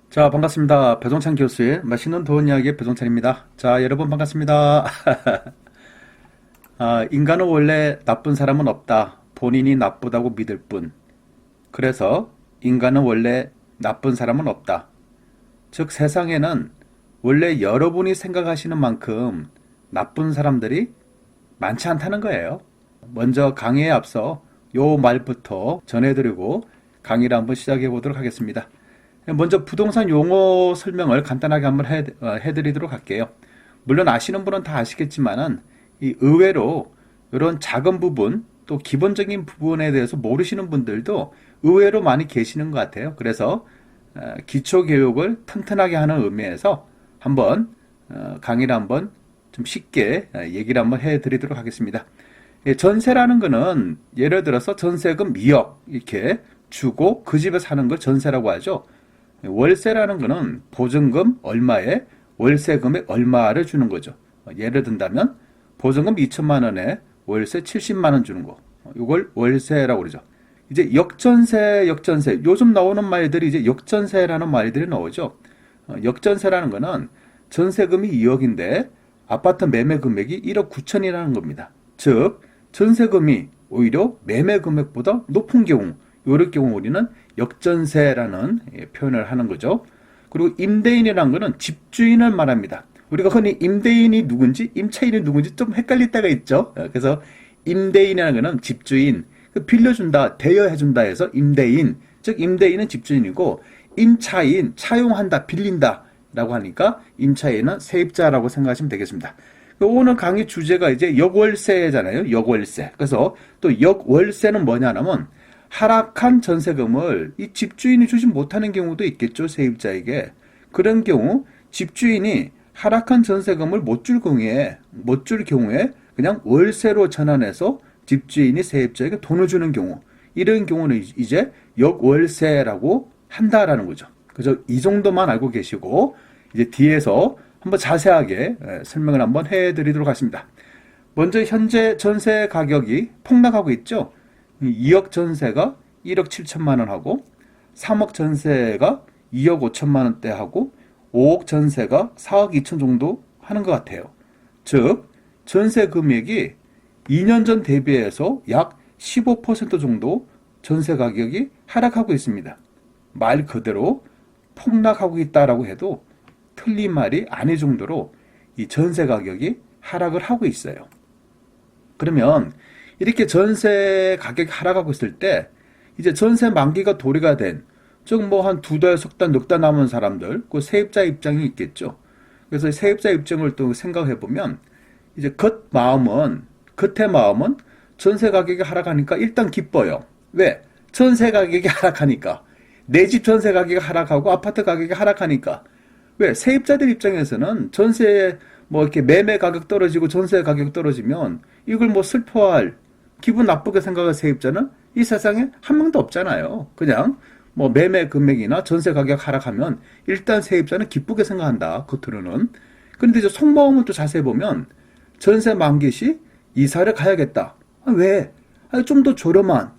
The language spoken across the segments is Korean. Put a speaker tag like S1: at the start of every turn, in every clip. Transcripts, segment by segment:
S1: 자, 반갑습니다. 배종찬 교수의 맛있는 돈 이야기의 배종찬입니다. 자, 여러분 반갑습니다. 인간은 원래 나쁜 사람은 없다. 본인이 나쁘다고 믿을 뿐. 그래서 인간은 원래 나쁜 사람은 없다. 즉, 세상에는 원래 여러분이 생각하시는 만큼 나쁜 사람들이 많지 않다는 거예요. 먼저 강의에 앞서 요 말부터 전해드리고 강의를 한번 시작해 보도록 하겠습니다. 먼저 부동산 용어 설명을 간단하게 한번 해드리도록 할게요. 물론 아시는 분은 다 아시겠지만은 이 의외로 이런 작은 부분 또 기본적인 부분에 대해서 모르시는 분들도 의외로 많이 계시는 것 같아요. 그래서 기초 교육을 튼튼하게 하는 의미에서 한번 강의를 한번 좀 쉽게 얘기를 한번 해드리도록 하겠습니다. 전세라는 거는 예를 들어서 전세금 2억 이렇게 주고 그 집에 사는 걸 전세라고 하죠. 월세라는 거는 보증금 얼마에 월세금액 얼마를 주는 거죠. 예를 든다면 보증금 2천만 원에 월세 70만 원 주는 거. 이걸 월세라고 그러죠. 이제 역전세. 요즘 나오는 말들이 이제 역전세라는 말들이 나오죠. 역전세라는 거는 전세금이 2억인데 아파트 매매 금액이 1억 9천이라는 겁니다. 즉, 전세금이 오히려 매매 금액보다 높은 경우, 이럴 경우 우리는 역전세라는 표현을 하는 거죠. 그리고 임대인이라는 것은 집주인을 말합니다. 우리가 흔히 임대인이 누군지 임차인이 누군지 좀 헷갈릴 때가 있죠. 그래서 임대인이라는 것은 집주인, 빌려준다, 대여해준다 해서 임대인, 즉 임대인은 집주인이고 임차인, 차용한다, 빌린다 라고 하니까 임차인은 세입자라고 생각하시면 되겠습니다. 오늘 강의 주제가 이제 역월세잖아요. 역월세. 그래서 또 역월세는 뭐냐면 하락한 전세금을 이 집주인이 주지 못하는 경우도 있겠죠, 세입자에게. 그런 경우 집주인이 하락한 전세금을 못 줄 경우에 그냥 월세로 전환해서 집주인이 세입자에게 돈을 주는 경우, 이런 경우는 이제 역월세라고 한다라는 거죠. 그래서 이 정도만 알고 계시고 이제 뒤에서 한번 자세하게 설명을 한번 해드리도록 하겠습니다. 먼저 현재 전세 가격이 폭락하고 있죠. 2억 전세가 1억 7천만 원 하고 3억 전세가 2억 5천만 원대 하고 5억 전세가 4억 2천 정도 하는 것 같아요. 즉 전세 금액이 2년 전 대비해서 약 15% 정도 전세 가격이 하락하고 있습니다. 말 그대로 폭락하고 있다라고 해도 틀린 말이 아닐 정도로 이 전세 가격이 하락을 하고 있어요. 그러면 이렇게 전세 가격이 하락하고 있을 때 이제 전세 만기가 도래가 된, 즉 뭐 한 두 달, 석 달, 넉 달 남은 사람들, 그 세입자 입장이 있겠죠. 그래서 세입자 입장을 또 생각해 보면 이제 겉의 마음은 전세 가격이 하락하니까 일단 기뻐요. 왜? 전세 가격이 하락하니까. 내 집 전세 가격이 하락하고 아파트 가격이 하락하니까. 왜? 세입자들 입장에서는 전세 뭐 이렇게 매매 가격 떨어지고 전세 가격 떨어지면 이걸 뭐 슬퍼할, 기분 나쁘게 생각할 세입자는 이 세상에 한 명도 없잖아요. 그냥 뭐 매매 금액이나 전세 가격 하락하면 일단 세입자는 기쁘게 생각한다, 겉으로는. 그런데 이제 속마음은 또 자세히 보면 전세 만기 시 이사를 가야겠다. 왜? 좀 더 저렴한,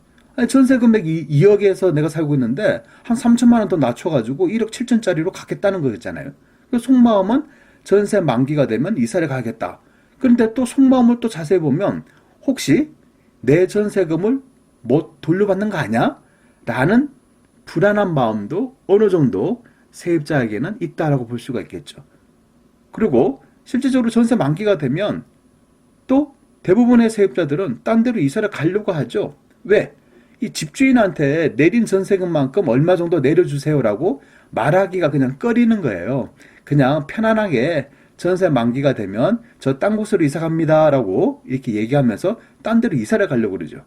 S1: 전세 금액 2억에서 내가 살고 있는데 한 3천만 원 더 낮춰가지고 1억 7천짜리로 가겠다는 거였잖아요. 속마음은 전세 만기가 되면 이사를 가야겠다. 그런데 또 속마음을 또 자세히 보면 혹시 내 전세금을 못 돌려받는 거 아니야? 라는 불안한 마음도 어느 정도 세입자에게는 있다라고 볼 수가 있겠죠. 그리고 실질적으로 전세 만기가 되면 또 대부분의 세입자들은 딴 데로 이사를 가려고 하죠. 왜? 이 집주인한테 내린 전세금만큼 얼마 정도 내려주세요라고 말하기가 그냥 꺼리는 거예요. 그냥 편안하게 전세 만기가 되면 저 딴 곳으로 이사 갑니다라고 이렇게 얘기하면서 딴 데로 이사를 가려고 그러죠.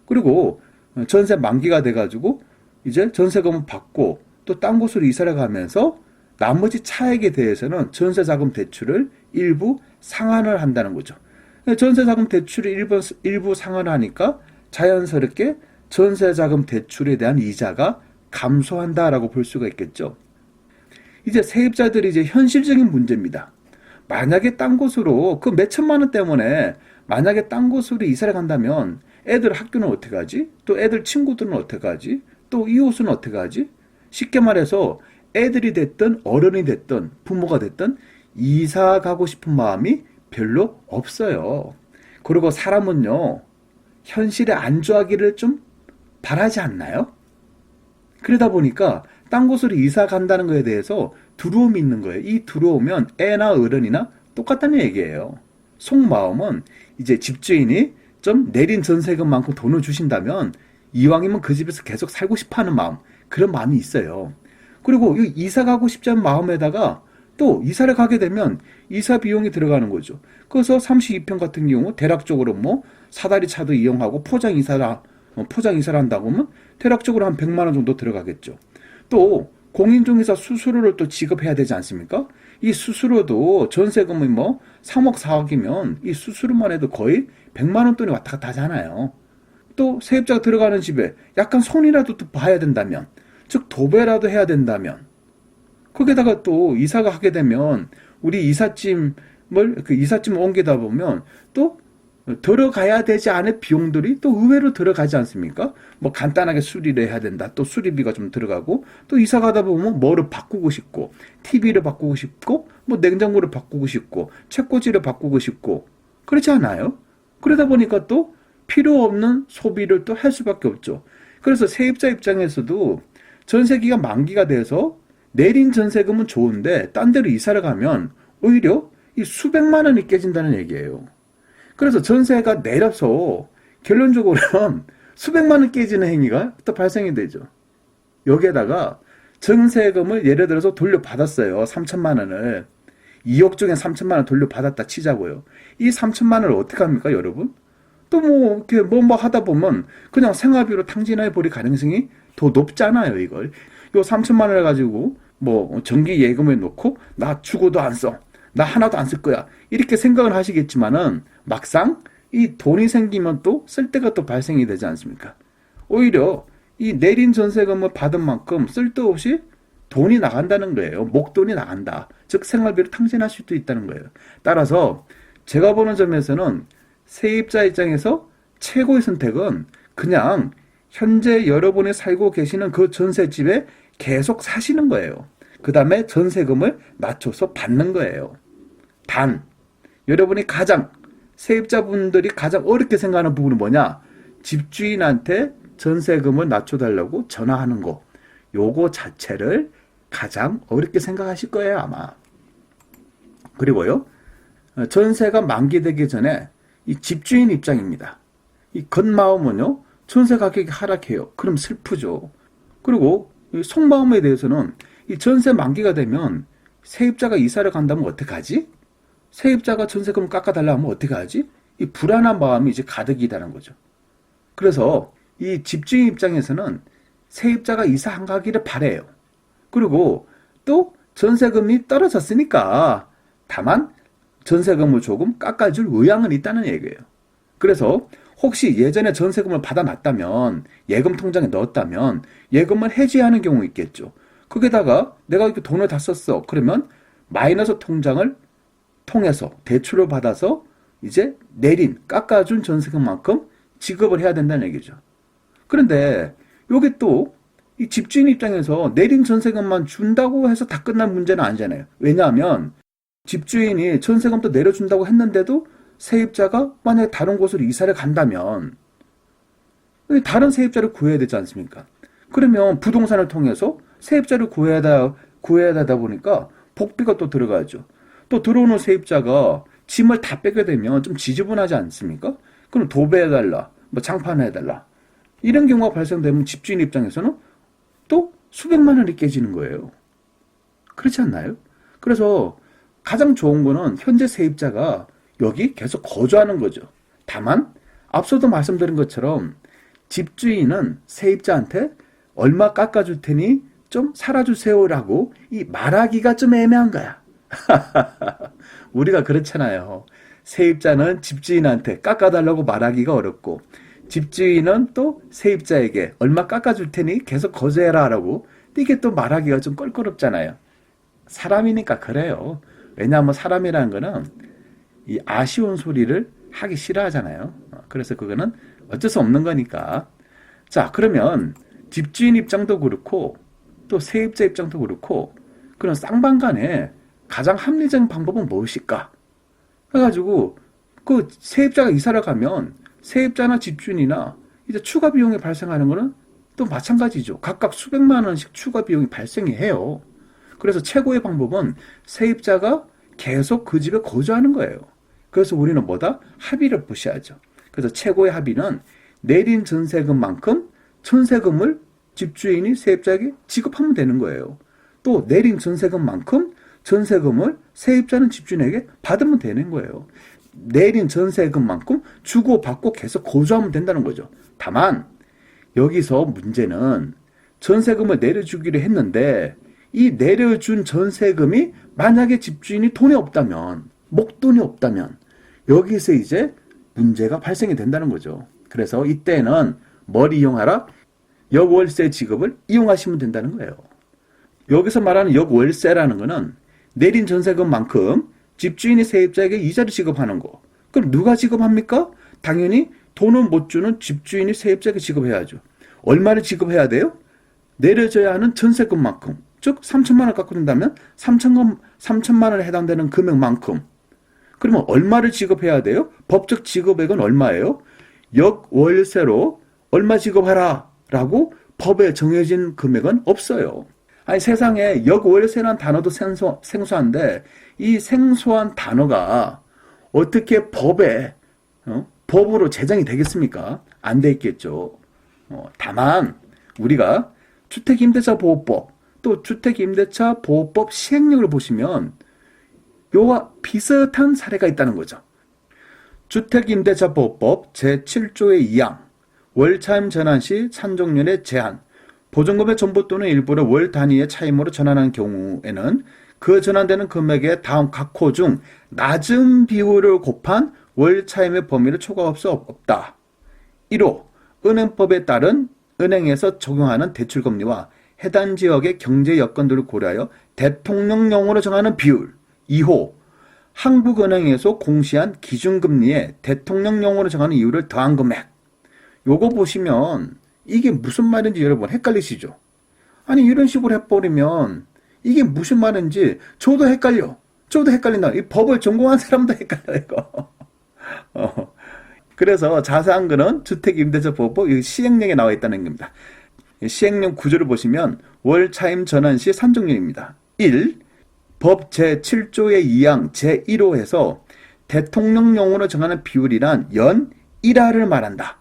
S1: 그리고 전세 만기가 돼가지고 이제 전세금을 받고 또 딴 곳으로 이사를 가면서 나머지 차액에 대해서는 전세자금 대출을 일부 상환을 한다는 거죠. 전세자금 대출을 일부 상환하니까 자연스럽게 전세자금 대출에 대한 이자가 감소한다라고 볼 수가 있겠죠. 이제 세입자들이 이제 현실적인 문제입니다. 만약에 딴 곳으로 그 몇천만 원 때문에 만약에 딴 곳으로 이사를 간다면 애들 학교는 어떻게 하지? 또 애들 친구들은 어떻게 하지? 또 이웃은 어떻게 하지? 쉽게 말해서 애들이 됐든 어른이 됐든 부모가 됐든 이사 가고 싶은 마음이 별로 없어요. 그리고 사람은요, 현실에 안주하기를 좀 바라지 않나요? 그러다 보니까 딴 곳으로 이사 간다는 거에 대해서 두려움이 있는 거예요. 이 두려우면 애나 어른이나 똑같다는 얘기예요. 속마음은 이제 집주인이 좀 내린 전세금만큼 돈을 주신다면 이왕이면 그 집에서 계속 살고 싶어 하는 마음, 그런 마음이 있어요. 그리고 이 이사 가고 싶지 않은 마음에다가 또 이사를 가게 되면 이사 비용이 들어가는 거죠. 그래서 32평 같은 경우 대략적으로 뭐 사다리 차도 이용하고 포장 이사를 한다고 하면 대략적으로 한 100만 원 정도 들어가겠죠. 또 공인중개사 수수료를 또 지급해야 되지 않습니까? 이 수수료도 전세금이 뭐 3억 4억이면 이 수수료만 해도 거의 100만 원 돈이 왔다 갔다 하잖아요. 또 세입자가 들어가는 집에 약간 손이라도 또 봐야 된다면, 즉 도배라도 해야 된다면, 거기다가 또 이사가 하게 되면 우리 이삿짐을 옮기다 보면 또 들어가야 되지 않을 비용들이 또 의외로 들어가지 않습니까? 뭐 간단하게 수리를 해야 된다. 또 수리비가 좀 들어가고, 또 이사 가다 보면 뭐를 바꾸고 싶고, TV를 바꾸고 싶고, 뭐 냉장고를 바꾸고 싶고, 책꽂이를 바꾸고 싶고, 그렇지 않아요? 그러다 보니까 또 필요 없는 소비를 또 할 수밖에 없죠. 그래서 세입자 입장에서도 전세기가 만기가 돼서 내린 전세금은 좋은데 딴 데로 이사를 가면 오히려 이 수백만 원이 깨진다는 얘기예요. 그래서 전세가 내려서 결론적으로는 수백만 원 깨지는 행위가 또 발생이 되죠. 여기에다가 전세금을 예를 들어서 돌려받았어요. 3천만 원을. 2억 중에 3천만 원 돌려받았다 치자고요. 이 3천만 원을 어떻게 합니까, 여러분? 또 뭐, 이렇게 뭐 하다 보면 그냥 생활비로 탕진해 버릴 가능성이 더 높잖아요, 이걸. 요 3천만 원을 가지고 뭐 전기 예금에 놓고 나 죽어도 안 써. 나 하나도 안 쓸 거야. 이렇게 생각을 하시겠지만은 막상 이 돈이 생기면 또 쓸 데가 또 발생이 되지 않습니까? 오히려 이 내린 전세금을 받은 만큼 쓸데없이 돈이 나간다는 거예요. 목돈이 나간다. 즉 생활비로 탕진할 수도 있다는 거예요. 따라서 제가 보는 점에서는 세입자 입장에서 최고의 선택은 그냥 현재 여러분이 살고 계시는 그 전셋집에 계속 사시는 거예요. 그 다음에 전세금을 낮춰서 받는 거예요. 단, 여러분이 세입자분들이 가장 어렵게 생각하는 부분은 뭐냐? 집주인한테 전세금을 낮춰달라고 전화하는 거. 요거 자체를 가장 어렵게 생각하실 거예요, 아마. 그리고요, 전세가 만기되기 전에 이 집주인 입장입니다. 이 겉마음은요, 전세 가격이 하락해요. 그럼 슬프죠. 그리고 이 속마음에 대해서는 이 전세 만기가 되면 세입자가 이사를 간다면 어떡하지? 세입자가 전세금을 깎아달라 하면 어떡하지? 이 불안한 마음이 이제 가득이다는 거죠. 그래서 이 집주인 입장에서는 세입자가 이사 안 가기를 바래요. 그리고 또 전세금이 떨어졌으니까 다만 전세금을 조금 깎아줄 의향은 있다는 얘기예요. 그래서 혹시 예전에 전세금을 받아놨다면, 예금 통장에 넣었다면 예금을 해지하는 경우 있겠죠. 거기다가 내가 이렇게 돈을 다 썼어. 그러면 마이너스 통장을 통해서 대출을 받아서 이제 깎아준 전세금만큼 지급을 해야 된다는 얘기죠. 그런데 여기 또 이 집주인 입장에서 내린 전세금만 준다고 해서 다 끝난 문제는 아니잖아요. 왜냐하면 집주인이 전세금도 내려준다고 했는데도 세입자가 만약에 다른 곳으로 이사를 간다면 다른 세입자를 구해야 되지 않습니까? 그러면 부동산을 통해서 세입자를 구해야 되다 보니까 복비가 또 들어가죠. 또 들어오는 세입자가 짐을 다 빼게 되면 좀 지저분하지 않습니까? 그럼 도배해달라, 뭐 장판해달라. 이런 경우가 발생되면 집주인 입장에서는 또 수백만 원이 깨지는 거예요. 그렇지 않나요? 그래서 가장 좋은 거는 현재 세입자가 여기 계속 거주하는 거죠. 다만 앞서도 말씀드린 것처럼 집주인은 세입자한테 얼마 깎아줄 테니 좀 살아주세요라고 이 말하기가 좀 애매한 거야. 우리가 그렇잖아요. 세입자는 집주인한테 깎아달라고 말하기가 어렵고, 집주인은 또 세입자에게 얼마 깎아줄 테니 계속 거주해라 라고, 이게 또 말하기가 좀 껄끄럽잖아요. 사람이니까 그래요. 왜냐하면 사람이라는 거는 이 아쉬운 소리를 하기 싫어하잖아요. 그래서 그거는 어쩔 수 없는 거니까. 자, 그러면 집주인 입장도 그렇고 또 세입자 입장도 그렇고 그런 쌍방간에 가장 합리적인 방법은 무엇일까? 해가지고 그 세입자가 이사를 가면 세입자나 집주인이나 이제 추가 비용이 발생하는 거는 또 마찬가지죠. 각각 수백만 원씩 추가 비용이 발생이 해요. 그래서 최고의 방법은 세입자가 계속 그 집에 거주하는 거예요. 그래서 우리는 뭐다? 합의를 보셔야죠. 그래서 최고의 합의는 내린 전세금만큼 전세금을 집주인이 세입자에게 지급하면 되는 거예요. 또 내린 전세금만큼 전세금을 세입자는 집주인에게 받으면 되는 거예요. 내린 전세금만큼 주고받고 계속 거주하면 된다는 거죠. 다만 여기서 문제는 전세금을 내려주기로 했는데 이 내려준 전세금이 만약에 집주인이 돈이 없다면, 목돈이 없다면 여기서 이제 문제가 발생이 된다는 거죠. 그래서 이때는 뭘 이용하라? 역월세 지급을 이용하시면 된다는 거예요. 여기서 말하는 역월세라는 거는 내린 전세금만큼 집주인이 세입자에게 이자를 지급하는 거. 그럼 누가 지급합니까? 당연히 돈을 못 주는 집주인이 세입자에게 지급해야죠. 얼마를 지급해야 돼요? 내려져야 하는 전세금만큼. 즉 3천만 원 갖고 든다면 3천만 원에 해당되는 금액만큼. 그러면 얼마를 지급해야 돼요? 법적 지급액은 얼마예요? 역월세로 얼마 지급하라 라고 법에 정해진 금액은 없어요. 아니 세상에 역월세라는 단어도 생소한데 이 생소한 단어가 어떻게 법으로 제정이 되겠습니까? 안 돼 있겠죠. 다만 우리가 주택임대차보호법 또 주택임대차보호법 시행령을 보시면 요와 비슷한 사례가 있다는 거죠. 주택임대차보호법 제7조의 2항 월차임 전환 시 산정년의 제한 보증금의 전부 또는 일부를 월 단위의 차임으로 전환하는 경우에는 그 전환되는 금액의 다음 각 호 중 낮은 비율을 곱한 월 차임의 범위를 초과할 수 없다. 1호 은행법에 따른 은행에서 적용하는 대출금리와 해당 지역의 경제 여건들을 고려하여 대통령령으로 정하는 비율. 2호 한국은행에서 공시한 기준금리에 대통령령으로 정하는 이유를 더한 금액. 요거 보시면 이게 무슨 말인지 여러분 헷갈리시죠? 아니 이런 식으로 해버리면 이게 무슨 말인지 저도 헷갈려. 저도 헷갈린다. 이 법을 전공한 사람도 헷갈려 이거. 그래서 자세한 거는 주택임대차보호법 시행령에 나와 있다는 겁니다. 시행령 구조를 보시면 월 차임 전환 시 산정률입니다. 1. 법 제7조의 2항 제1호에서 대통령령으로 정하는 비율이란 연 1할을 말한다.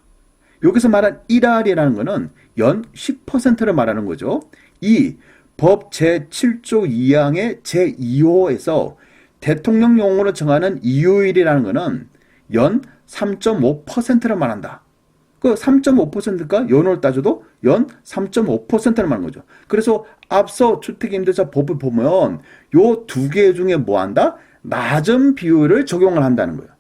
S1: 여기서 말한 1할이라는 것은 연 10%를 말하는 거죠. 2. 법 제7조 2항의 제2호에서 대통령령으로 정하는 이율이라는 것은 연 3.5%를 말한다. 그 3.5%가 연으로 따져도 연 3.5%를 말하는 거죠. 그래서 앞서 주택임대차법을 보면 요 두 개 중에 뭐 한다? 낮은 비율을 적용을 한다는 거예요.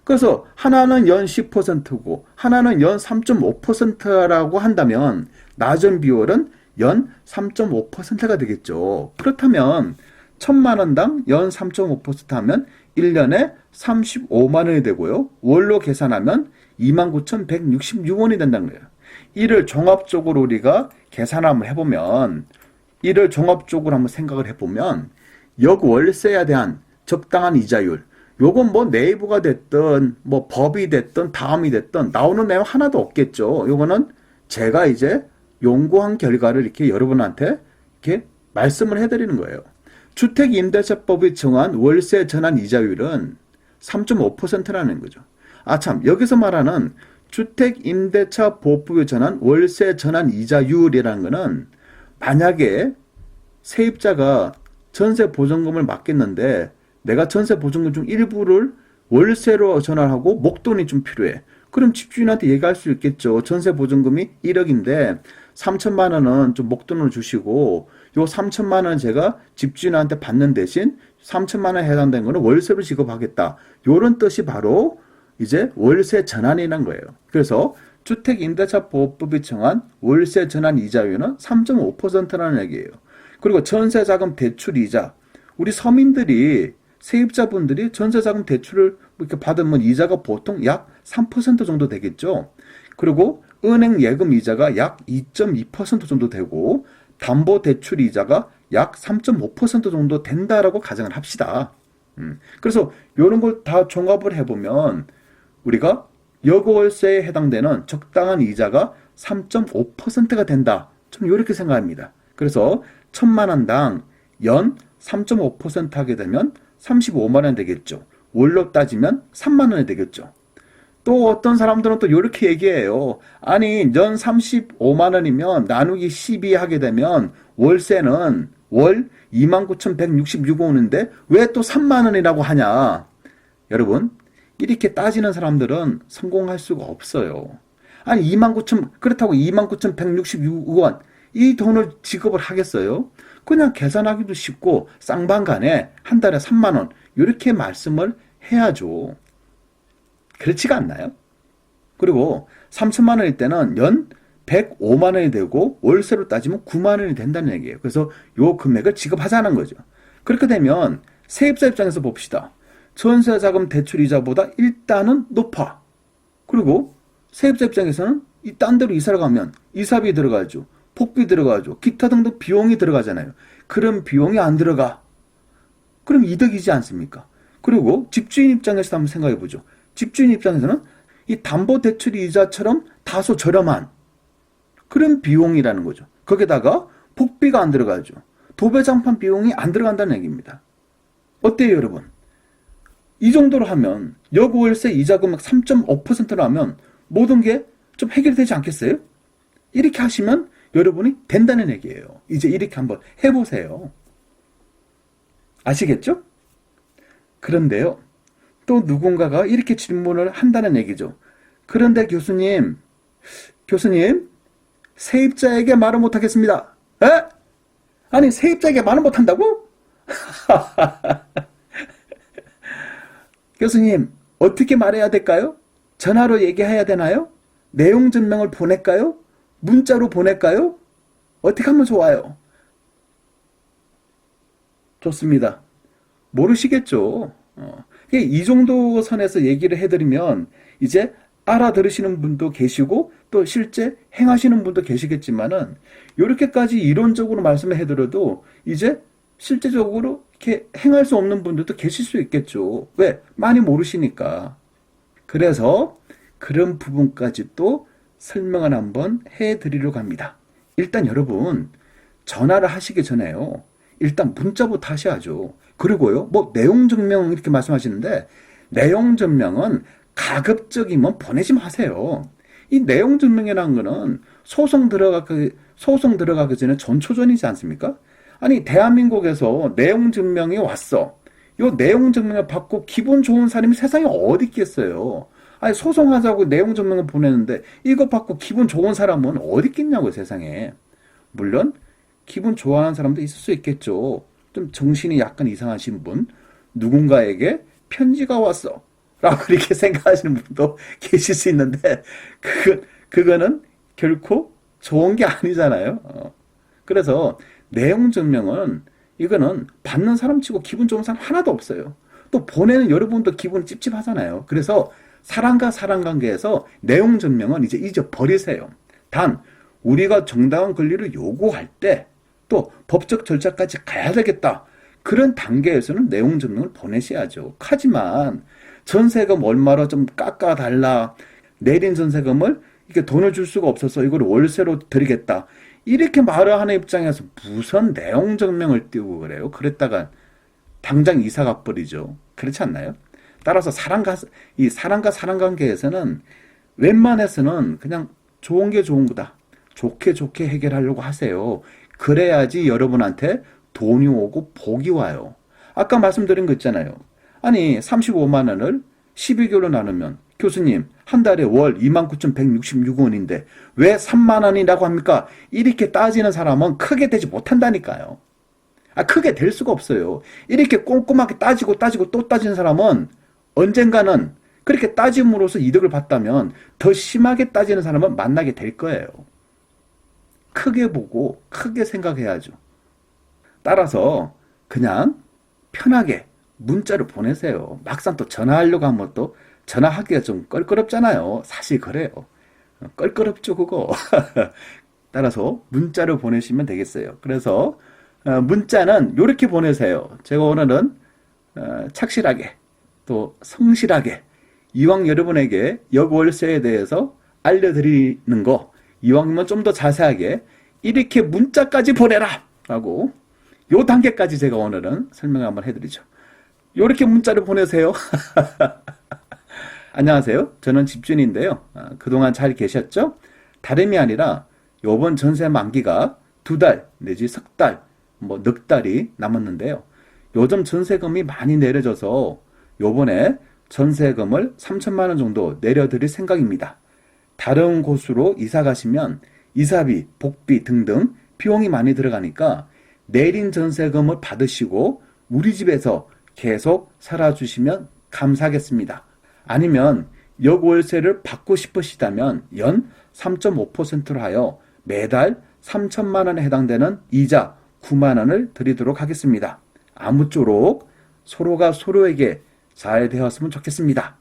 S1: 그래서 하나는 연 10%고 하나는 연 3.5%라고 한다면 낮은 비율은 연 3.5%가 되겠죠. 그렇다면 1,000만 원당 연 3.5% 하면 1년에 35만 원이 되고요. 월로 계산하면 29,166원이 된다는 거예요. 이를 종합적으로 우리가 계산을 한번 해보면 이를 종합적으로 한번 생각을 해보면 역월세에 대한 적당한 이자율 요건 뭐 네이버가 됐든 뭐 법이 됐든 다음이 됐든 나오는 내용 하나도 없겠죠. 요거는 제가 이제 연구한 결과를 이렇게 여러분한테 이렇게 말씀을 해드리는 거예요. 주택임대차법이 정한 월세 전환 이자율은 3.5%라는 거죠. 참 여기서 말하는 주택임대차보호법이 정한 월세 전환 이자율이라는 거는 만약에 세입자가 전세보증금을 맡겼는데 내가 전세보증금 중 일부를 월세로 전환하고 목돈이 좀 필요해. 그럼 집주인한테 얘기할 수 있겠죠. 전세보증금이 1억인데 3천만 원은 좀 목돈으로 주시고 요 3천만 원 제가 집주인한테 받는 대신 3천만 원에 해당되는 거는 월세로 지급하겠다. 요런 뜻이 바로 이제 월세 전환이란 거예요. 그래서 주택임대차보호법이 정한 월세 전환 이자율은 3.5%라는 얘기예요. 그리고 전세자금 대출 이자. 우리 서민들이 세입자분들이 전세자금 대출을 이렇게 받으면 이자가 보통 약 3% 정도 되겠죠. 그리고 은행 예금 이자가 약 2.2% 정도 되고 담보대출 이자가 약 3.5% 정도 된다라고 가정을 합시다. 그래서 이런 걸 다 종합을 해보면 우리가 여고월세에 해당되는 적당한 이자가 3.5%가 된다. 좀 이렇게 생각합니다. 그래서 1,000만 원당 연 3.5% 하게 되면 35만 원 되겠죠. 월로 따지면 3만 원이 되겠죠. 또 어떤 사람들은 또 이렇게 얘기해요. 아니, 연 35만 원이면 나누기 12 하게 되면 월세는 월 29,166원인데 왜 또 3만 원이라고 하냐. 여러분, 이렇게 따지는 사람들은 성공할 수가 없어요. 아니, 그렇다고 29,166원 이 돈을 지급을 하겠어요? 그냥 계산하기도 쉽고 쌍방간에 한 달에 3만 원 이렇게 말씀을 해야죠. 그렇지가 않나요? 그리고 3천만 원일 때는 연 105만 원이 되고 월세로 따지면 9만 원이 된다는 얘기예요. 그래서 요 금액을 지급하자는 거죠. 그렇게 되면 세입자 입장에서 봅시다. 전세자금 대출 이자보다 일단은 높아. 그리고 세입자 입장에서는 딴 데로 이사를 가면 이사비 들어가죠. 복비 들어가죠. 기타 등등 비용이 들어가잖아요. 그런 비용이 안 들어가. 그럼 이득이지 않습니까? 그리고 집주인 입장에서 한번 생각해 보죠. 집주인 입장에서는 이 담보대출 이자처럼 다소 저렴한 그런 비용이라는 거죠. 거기다가 복비가 안 들어가죠. 도배장판 비용이 안 들어간다는 얘기입니다. 어때요, 여러분? 이 정도로 하면 여고월세 이자 금액 3.5%로 하면 모든 게 좀 해결되지 않겠어요? 이렇게 하시면 여러분이 된다는 얘기예요. 이제 이렇게 한번 해보세요. 아시겠죠? 그런데요, 또 누군가가 이렇게 질문을 한다는 얘기죠. 그런데 교수님, 세입자에게 말을 못하겠습니다. 에? 아니, 세입자에게 말을 못한다고? 교수님, 어떻게 말해야 될까요? 전화로 얘기해야 되나요? 내용 증명을 보낼까요? 문자로 보낼까요? 어떻게 하면 좋아요? 좋습니다. 모르시겠죠. 이 정도 선에서 얘기를 해드리면 이제 알아들으시는 분도 계시고 또 실제 행하시는 분도 계시겠지만은 이렇게까지 이론적으로 말씀을 해드려도 이제 실제적으로 이렇게 행할 수 없는 분들도 계실 수 있겠죠. 왜? 많이 모르시니까. 그래서 그런 부분까지 또 설명을 한번 해드리려고 합니다. 일단 여러분 전화를 하시기 전에요. 일단 문자부터 하셔야죠. 그리고요, 뭐 내용 증명 이렇게 말씀하시는데 내용 증명은 가급적이면 보내지 마세요. 이 내용 증명이라는 거는 소송 들어가기 전에 전초전이지 않습니까? 아니, 대한민국에서 내용 증명이 왔어. 이 내용 증명을 받고 기분 좋은 사람이 세상에 어디 있겠어요? 아니, 소송하자고 내용 증명을 보내는데 이거 받고 기분 좋은 사람은 어디 있겠냐고요, 세상에. 물론 기분 좋아하는 사람도 있을 수 있겠죠. 좀 정신이 약간 이상하신 분, 누군가에게 편지가 왔어 라고 이렇게 생각하시는 분도 계실 수 있는데 그거는 결코 좋은 게 아니잖아요. 그래서 내용 증명은 이거는 받는 사람 치고 기분 좋은 사람 하나도 없어요. 또 보내는 여러분도 기분이 찝찝하잖아요. 그래서 사람과 사람 관계에서 내용 증명은 이제 잊어버리세요. 단 우리가 정당한 권리를 요구할 때 또 법적 절차까지 가야 되겠다. 그런 단계에서는 내용 증명을 보내셔야죠. 하지만 전세금 얼마로 좀 깎아달라. 내린 전세금을 이렇게 돈을 줄 수가 없어서 이걸 월세로 드리겠다. 이렇게 말을 하는 입장에서 무슨 내용 증명을 띄우고 그래요? 그랬다가 당장 이사 가버리죠. 그렇지 않나요? 따라서 사람과 사람 관계에서는 웬만해서는 그냥 좋은 게 좋은 거다. 좋게 해결하려고 하세요. 그래야지 여러분한테 돈이 오고 복이 와요. 아까 말씀드린 거 있잖아요. 아니, 35만 원을 12개월로 나누면 교수님 한 달에 월 29,166원인데 왜 3만 원이라고 합니까? 이렇게 따지는 사람은 크게 되지 못한다니까요. 크게 될 수가 없어요. 이렇게 꼼꼼하게 따지고 또 따지는 사람은 언젠가는 그렇게 따짐으로써 이득을 봤다면 더 심하게 따지는 사람은 만나게 될 거예요. 크게 보고 크게 생각해야죠. 따라서 그냥 편하게 문자를 보내세요. 막상 또 전화하려고 하면 또 전화하기가 좀 껄끄럽잖아요. 사실 그래요. 껄끄럽죠, 그거. 따라서 문자를 보내시면 되겠어요. 그래서 문자는 이렇게 보내세요. 제가 오늘은 착실하게 또 성실하게 이왕 여러분에게 역월세에 대해서 알려드리는 거 이왕이면 좀 더 자세하게 이렇게 문자까지 보내라 라고 요 단계까지 제가 오늘은 설명을 한번 해드리죠. 요렇게 문자를 보내세요. 안녕하세요. 저는 집주인인데요. 그동안 잘 계셨죠? 다름이 아니라 요번 전세 만기가 2달 내지 석 달, 뭐 넉 달이 남았는데요. 요즘 전세금이 많이 내려져서 요번에 전세금을 3천만 원 정도 내려드릴 생각입니다. 다른 곳으로 이사 가시면 이사비, 복비 등등 비용이 많이 들어가니까 내린 전세금을 받으시고 우리 집에서 계속 살아주시면 감사하겠습니다. 아니면 역월세를 받고 싶으시다면 연 3.5%로 하여 매달 3천만 원에 해당되는 이자 9만 원을 드리도록 하겠습니다. 아무쪼록 서로가 서로에게 잘 되었으면 좋겠습니다.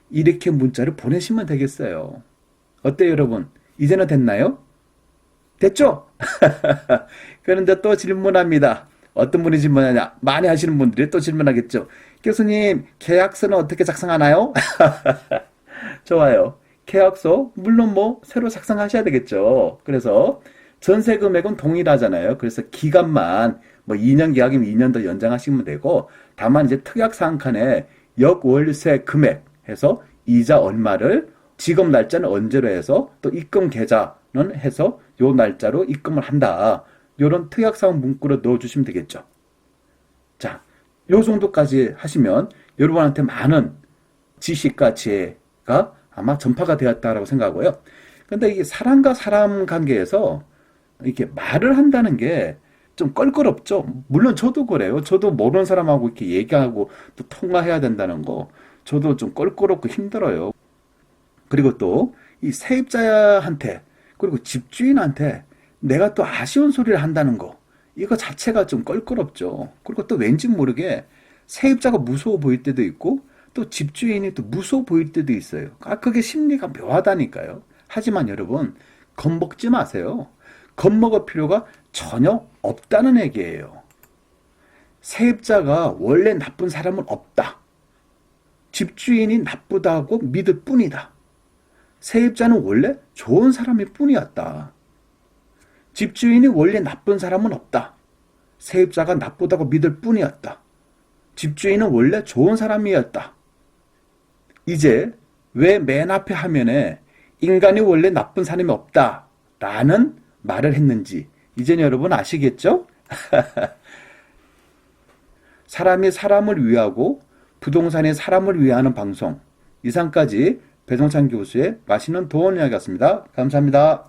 S1: 이렇게 문자를 보내시면 되겠어요. 어때요, 여러분? 이제는 됐나요? 됐죠? 그런데 또 질문합니다. 어떤 분이 질문하냐? 많이 하시는 분들이 또 질문하겠죠. 교수님, 계약서는 어떻게 작성하나요? 좋아요. 계약서, 물론 뭐, 새로 작성하셔야 되겠죠. 그래서 전세 금액은 동일하잖아요. 그래서 기간만, 뭐 2년 계약이면 2년 더 연장하시면 되고, 다만 이제 특약사항 칸에 역월세 금액 해서 이자 얼마를 지급 날짜는 언제로 해서 또 입금 계좌는 해서 요 날짜로 입금을 한다. 요런 특약사항 문구를 넣어주시면 되겠죠. 자, 요 정도까지 하시면 여러분한테 많은 지식과 지혜가 아마 전파가 되었다라고 생각하고요. 근데 이게 사람과 사람 관계에서 이렇게 말을 한다는 게 좀 껄끄럽죠. 물론 저도 그래요. 저도 모르는 사람하고 이렇게 얘기하고 또 통화해야 된다는 거 저도 좀 껄끄럽고 힘들어요. 그리고 또 이 세입자한테 그리고 집주인한테 내가 또 아쉬운 소리를 한다는 거 이거 자체가 좀 껄끄럽죠. 그리고 또 왠지 모르게 세입자가 무서워 보일 때도 있고 또 집주인이 또 무서워 보일 때도 있어요. 그게 심리가 묘하다니까요. 하지만 여러분 겁먹지 마세요. 겁먹을 필요가 전혀 없다는 얘기예요. 세입자가 원래 나쁜 사람은 없다. 집주인이 나쁘다고 믿을 뿐이다. 세입자는 원래 좋은 사람일 뿐이었다. 집주인이 원래 나쁜 사람은 없다. 세입자가 나쁘다고 믿을 뿐이었다. 집주인은 원래 좋은 사람이었다. 이제 왜 맨 앞에 화면에 인간이 원래 나쁜 사람이 없다 라는 말을 했는지 이제는 여러분 아시겠죠? 사람이 사람을 위하고 부동산이 사람을 위하는 방송 이상까지 배종찬 교수의 맛있는 도원 이야기였습니다. 감사합니다.